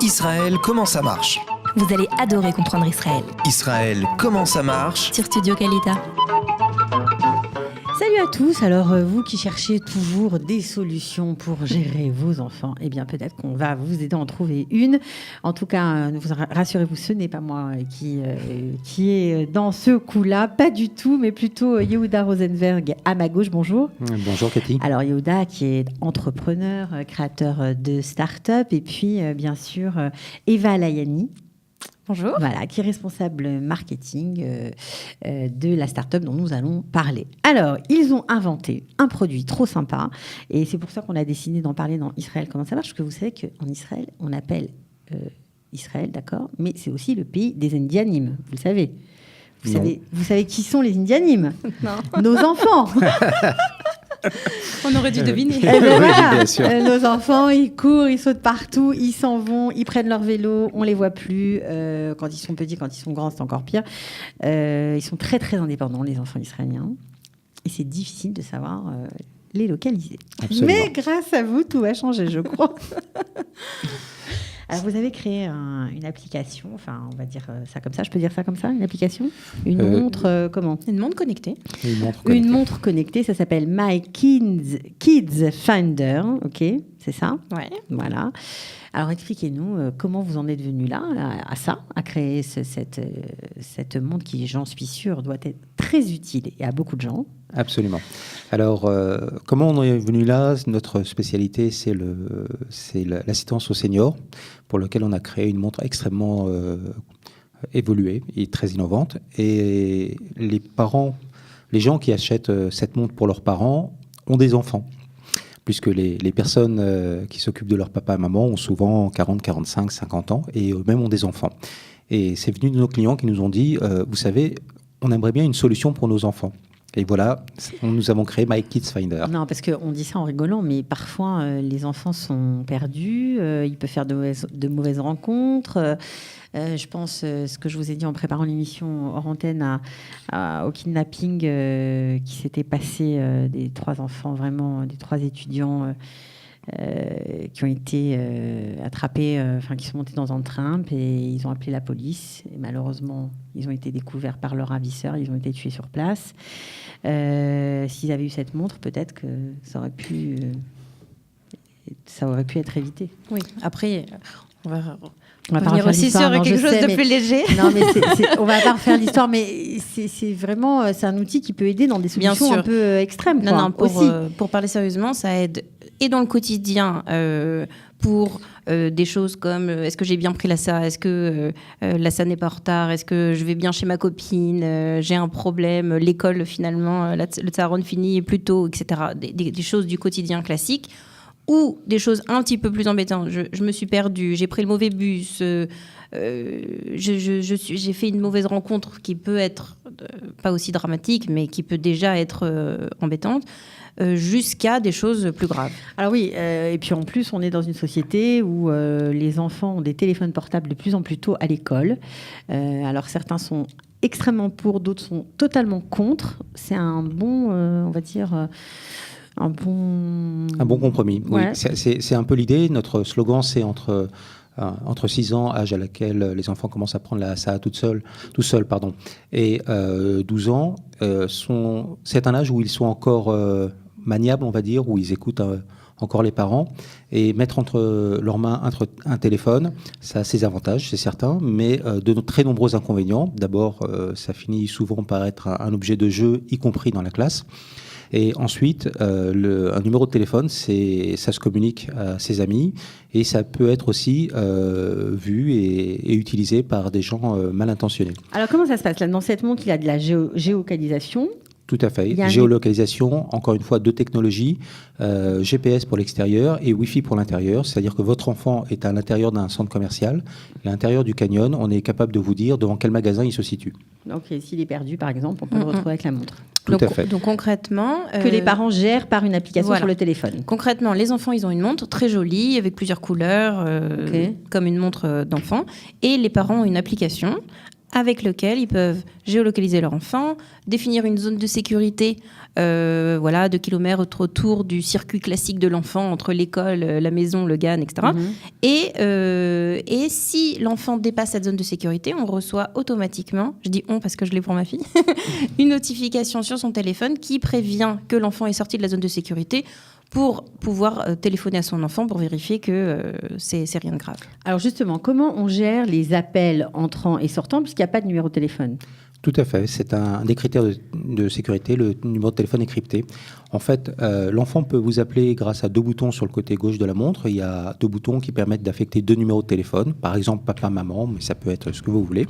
Israël, comment ça marche ? Vous allez adorer comprendre Israël. Israël, comment ça marche ? Sur Studio Kalita. Salut à tous, alors vous qui cherchez toujours des solutions pour gérer vos enfants, eh bien peut-être qu'on va vous aider à en trouver une. En tout cas, rassurez-vous, ce n'est pas moi qui est dans ce coup-là, pas du tout, mais plutôt Yehuda Rosenberg à ma gauche, bonjour. Bonjour Cathy. Alors Yehuda qui est entrepreneur, créateur de start-up, et puis bien sûr Eva Layani. Bonjour. Voilà, qui est responsable marketing de la start-up dont nous allons parler. Alors, ils ont inventé un produit trop sympa et c'est pour ça qu'on a décidé d'en parler dans Israël. Comment ça marche ? Parce que vous savez qu'en Israël, on appelle Israël, d'accord, mais c'est aussi le pays des Indianim, vous le savez. Vous savez qui sont les Indianim ? Non. Nos enfants. On aurait dû deviner. Eh ben voilà, bien sûr. Nos enfants, ils courent, ils sautent partout, ils s'en vont, ils prennent leur vélo, on les voit plus. Quand ils sont petits, quand ils sont grands, c'est encore pire. Ils sont très très indépendants, les enfants israéliens. Et c'est difficile de savoir les localiser. Absolument. Mais grâce à vous, tout va changer, je crois. Alors, vous avez créé une application, enfin, on va dire ça comme ça, je peux dire ça comme ça, une application ? Une montre, comment ? Une montre connectée. Une montre connectée, ça s'appelle My Kids Finder, ok, c'est ça ? Ouais. Voilà. Alors, expliquez-nous comment vous en êtes venu là, à ça, à créer cette montre qui, j'en suis sûre, doit être très utile et à beaucoup de gens. Absolument. Alors, comment on est venu là ? Notre spécialité, c'est l'assistance aux seniors, pour lequel on a créé une montre extrêmement évoluée et très innovante. Et les gens qui achètent cette montre pour leurs parents ont des enfants, puisque les personnes qui s'occupent de leur papa et maman ont souvent 40, 45, 50 ans, et eux-mêmes ont des enfants. Et c'est venu de nos clients qui nous ont dit, vous savez, on aimerait bien une solution pour nos enfants. Et voilà, nous avons créé My Kids Finder. Non, parce qu'on dit ça en rigolant, mais parfois les enfants sont perdus, ils peuvent faire de mauvaises rencontres. Je pense, ce que je vous ai dit en préparant l'émission hors antenne, au kidnapping qui s'était passé des 3 enfants, vraiment, des 3 étudiants qui ont été attrapés, qui sont montés dans un train et ils ont appelé la police. Et malheureusement, ils ont été découverts par leur ravisseur, ils ont été tués sur place. S'ils avaient eu cette montre, peut-être que ça aurait pu être évité. Oui. Après, on va pas revenir refaire aussi l'histoire, sur quelque chose de plus léger. Non, mais on va pas refaire l'histoire, mais c'est vraiment c'est un outil qui peut aider dans des solutions un peu extrêmes. Non, aussi. Pour parler sérieusement, ça aide et dans le quotidien pour des choses comme est-ce que j'ai bien pris l'assa, est-ce que l'assa n'est pas en retard, est-ce que je vais bien chez ma copine, j'ai un problème, l'école finalement, le tsaron finit plus tôt, etc. Des choses du quotidien classique. Ou des choses un petit peu plus embêtantes. Je me suis perdue, j'ai pris le mauvais bus, j'ai fait une mauvaise rencontre qui peut être pas aussi dramatique, mais qui peut déjà être embêtante, jusqu'à des choses plus graves. Alors oui, et puis en plus, on est dans une société où les enfants ont des téléphones portables de plus en plus tôt à l'école. Alors certains sont extrêmement pour, d'autres sont totalement contre. C'est un bon, on va dire... Un bon compromis, ouais. Oui. C'est un peu l'idée. Notre slogan, c'est entre 6 ans, âge à laquelle les enfants commencent à prendre la SA tout seul, et 12 ans, c'est un âge où ils sont encore maniables, on va dire, où ils écoutent encore les parents. Et mettre entre leurs mains un téléphone, ça a ses avantages, c'est certain, mais de très nombreux inconvénients. D'abord, ça finit souvent par être un objet de jeu, y compris dans la classe. Et ensuite, un numéro de téléphone, ça se communique à ses amis et ça peut être aussi vu et utilisé par des gens mal intentionnés. Alors, comment ça se passe là, dans cette montre, il y a de la géolocalisation. Tout à fait. Géolocalisation, encore une fois, 2 technologies, GPS pour l'extérieur et Wi-Fi pour l'intérieur. C'est-à-dire que votre enfant est à l'intérieur d'un centre commercial. Et à l'intérieur du canyon, on est capable de vous dire devant quel magasin il se situe. Donc, s'il est perdu, par exemple, on peut le retrouver avec la montre. Tout à fait. Donc concrètement... Que les parents gèrent par une application voilà. sur le téléphone. Concrètement, les enfants, ils ont une montre très jolie, avec plusieurs couleurs, comme une montre d'enfant. Et les parents ont une application avec lequel ils peuvent géolocaliser leur enfant, définir une zone de sécurité, 2 kilomètres autour du circuit classique de l'enfant, entre l'école, la maison, le GAN, etc. Et si l'enfant dépasse cette zone de sécurité, on reçoit automatiquement, je dis on parce que je l'ai pour ma fille, une notification sur son téléphone qui prévient que l'enfant est sorti de la zone de sécurité pour pouvoir téléphoner à son enfant pour vérifier que c'est rien de grave. Alors justement, comment on gère les appels entrants et sortants puisqu'il n'y a pas de numéro de téléphone ? Tout à fait. C'est un des critères de sécurité. Le numéro de téléphone est crypté. En fait, l'enfant peut vous appeler grâce à 2 boutons sur le côté gauche de la montre. Il y a 2 boutons qui permettent d'affecter 2 numéros de téléphone. Par exemple, papa, maman, mais ça peut être ce que vous voulez.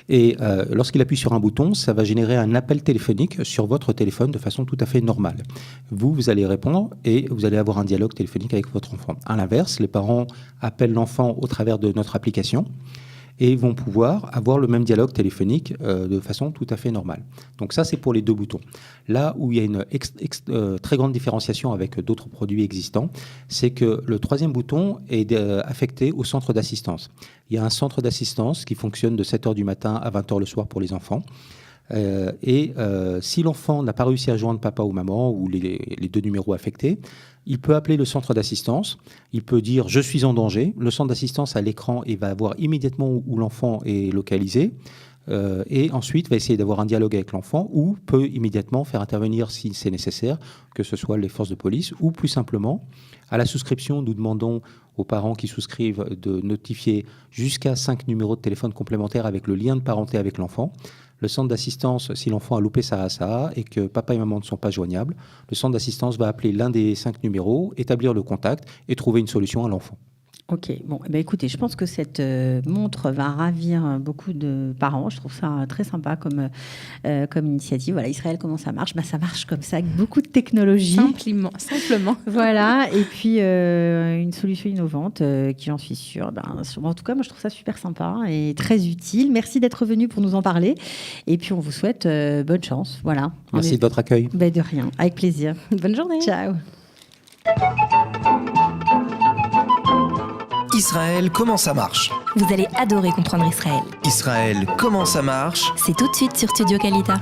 Et lorsqu'il appuie sur un bouton, ça va générer un appel téléphonique sur votre téléphone de façon tout à fait normale. Vous allez répondre et vous allez avoir un dialogue téléphonique avec votre enfant. À l'inverse, les parents appellent l'enfant au travers de notre application et vont pouvoir avoir le même dialogue téléphonique de façon tout à fait normale. Donc ça, c'est pour les 2 boutons. Là où il y a une très grande différenciation avec d'autres produits existants, c'est que le 3e bouton est affecté au centre d'assistance. Il y a un centre d'assistance qui fonctionne de 7h du matin à 20h le soir pour les enfants. Si l'enfant n'a pas réussi à joindre papa ou maman ou les 2 numéros affectés, il peut appeler le centre d'assistance, il peut dire « je suis en danger ». Le centre d'assistance à l'écran et va voir immédiatement où l'enfant est localisé et ensuite va essayer d'avoir un dialogue avec l'enfant ou peut immédiatement faire intervenir si c'est nécessaire, que ce soit les forces de police ou plus simplement, à la souscription, nous demandons aux parents qui souscrivent de notifier jusqu'à 5 numéros de téléphone complémentaires avec le lien de parenté avec l'enfant. Le centre d'assistance, si l'enfant a loupé sa RSA et que papa et maman ne sont pas joignables, le centre d'assistance va appeler l'un des 5 numéros, établir le contact et trouver une solution à l'enfant. Ok, bon, écoutez, je pense que cette montre va ravir beaucoup de parents. Je trouve ça très sympa comme initiative. Voilà, Israël, comment ça marche ? Ça marche comme ça, avec beaucoup de technologie. Simplement. Voilà, et puis une solution innovante qui, j'en suis sûre, en tout cas, moi, je trouve ça super sympa et très utile. Merci d'être venu pour nous en parler. Et puis, on vous souhaite bonne chance. Voilà. Merci de votre accueil. De rien, avec plaisir. Bonne journée. Ciao. Israël, comment ça marche ? Vous allez adorer comprendre Israël. Israël, comment ça marche ? C'est tout de suite sur Studio Kalita.